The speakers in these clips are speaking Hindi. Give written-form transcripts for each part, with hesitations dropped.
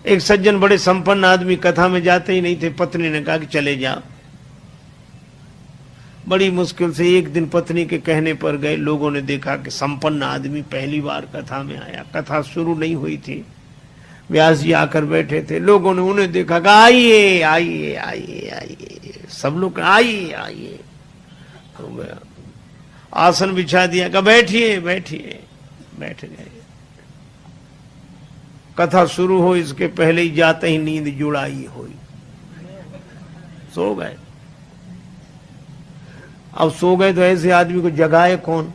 एक सज्जन बड़े संपन्न आदमी कथा में जाते ही नहीं थे। पत्नी ने कहा कि चले जाओ। बड़ी मुश्किल से एक दिन पत्नी के कहने पर गए। लोगों ने देखा कि संपन्न आदमी पहली बार कथा में आया। कथा शुरू नहीं हुई थी, व्यास जी आकर बैठे थे। लोगों ने उन्हें देखा कि आइए आइए आइए आइए, सब लोग आइए आइए हो गया। आसन बिछा दिया, कहा बैठिए बैठिए, बैठ गए। कथा शुरू हो इसके पहले ही जाते ही नींद जुड़ाई हुई, सो गए। अब सो गए तो ऐसे आदमी को जगाए कौन?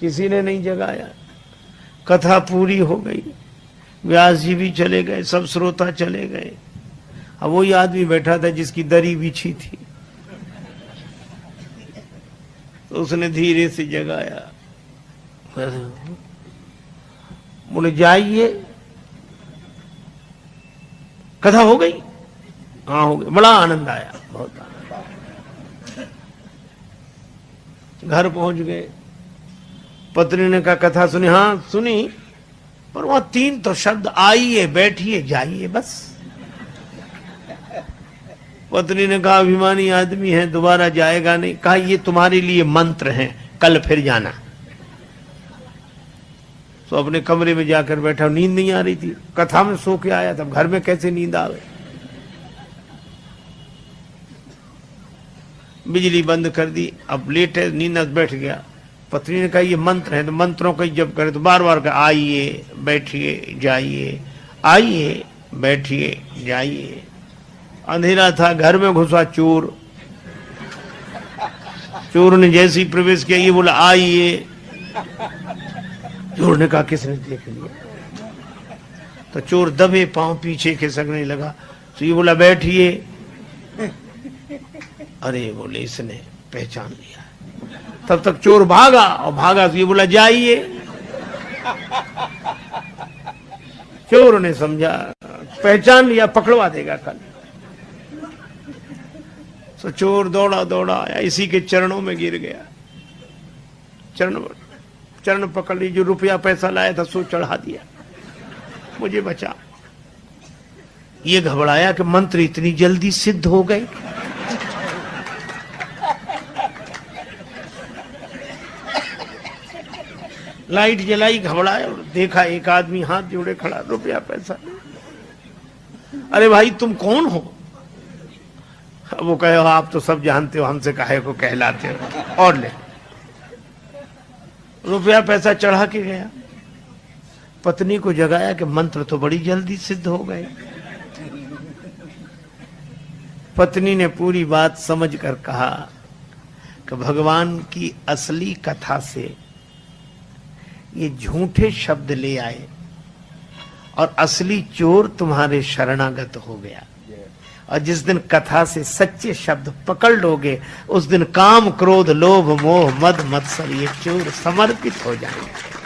किसी ने नहीं जगाया। कथा पूरी हो गई, व्यास जी भी चले गए, सब श्रोता चले गए। अब वही आदमी बैठा था जिसकी दरी बिछी थी, तो उसने धीरे से जगाया। बोले जाइए, कथा हो गई? हाँ हो गई। बड़ा आनंद आया, बहुत आनंद। घर पहुंच गए। पत्नी ने कहा कथा सुनी? हाँ सुनी, पर वहां 3 तो शब्द आइए बैठिए जाइए बस। पत्नी ने कहा अभिमानी आदमी है, दोबारा जाएगा नहीं। कहा ये तुम्हारे लिए मंत्र हैं, कल फिर जाना। तो अपने कमरे में जाकर बैठा। नींद नहीं आ रही थी, कथा में सो के आया था, घर में कैसे नींद आवे? बिजली बंद कर दी। अब लेट है, नींद बैठ गया। पत्नी ने कहा ये मंत्र है, तो मंत्रों का जब करे तो बार बार कहा आइए बैठिए जाइए, आइए बैठिए जाइए। अंधेरा था, घर में घुसा चोर। चोर ने जैसे ही प्रवेश किया, ये बोला आइए। चोर ने कहा किसने देख लिया? तो चोर दबे पांव पीछे खिसकने लगा। तो ये बोला बैठिए। अरे बोले इसने पहचान लिया। तब तक चोर भागा, और भागा तो ये बोला जाइए। चोर ने समझा पहचान लिया, पकड़वा देगा कल। तो चोर दौड़ा दौड़ा आया, इसी के चरणों में गिर गया। चरण पकड़ ली। जो रुपया पैसा लाया था सो चढ़ा दिया, मुझे बचा। ये घबराया कि मंत्र इतनी जल्दी सिद्ध हो गए। लाइट जलाई, घबराया और देखा एक आदमी हाथ जोड़े खड़ा, रुपया पैसा। अरे भाई तुम कौन हो? वो कहे आप तो सब जानते हो, हमसे काहे को कहलाते हो, और ले। रुपया पैसा चढ़ा के गया। पत्नी को जगाया कि मंत्र तो बड़ी जल्दी सिद्ध हो गए। पत्नी ने पूरी बात समझकर कहा कि भगवान की असली कथा से ये झूठे शब्द ले आए और असली चोर तुम्हारे शरणागत हो गया। और जिस दिन कथा से सच्चे शब्द पकड़ लोगे, उस दिन काम क्रोध लोभ मोह मद मत्सर ये चोर समर्पित हो जाएंगे।